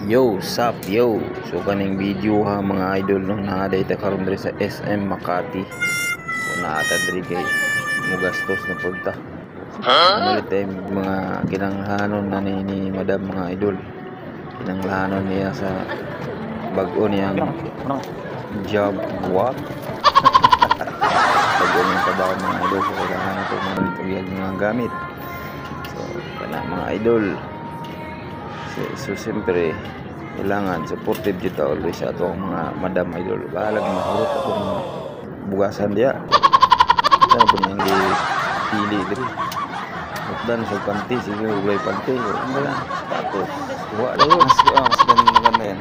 Yo, sup, yo. So kaning video ha mga idol no, naaday ta karon diri sa SM Makati. So naata diri kay mugastos na pagta. Malit ay mga kinanglahanon na ni Madam mga idol. Kinanglahanon niya sa bag-o niyang job what? Bag-o niyang trabaho mga idol. So kailangan ito mga gamit. So kana mga idol. So siyempre kailangan supportive dito always sa ato mga madam idol. Bahala kang mahurot akong bugasan dia. Ito na po niyang pili diri. Bukdan sa panty, sige ulay panty. Ano lang, tapos kuha na yun. Mas ganda yan.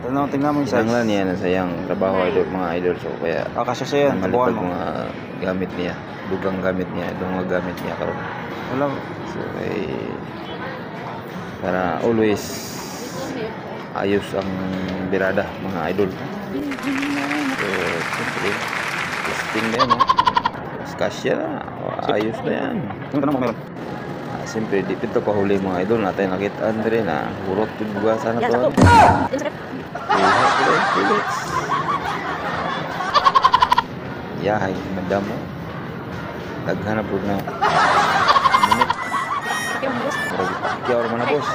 Tingnan mo yung size. Tingnan niya na sayang trabaho idol, mga idol. So kaya Kasya siya yan, tabuhan mo. mga gamit niya, dugang gamit niya, itong mga gamit niya karon. Wala. So para always ayos ang birada mga idol. So siyempre testing na yan kasya na, ayos na yan. Tingnan mo meron. Siyempre di pito pa huli mga idol natin nakita andre na hurot yung bugasan na to. Yahay madam mo daghan na po na minute. Kaya man na boss.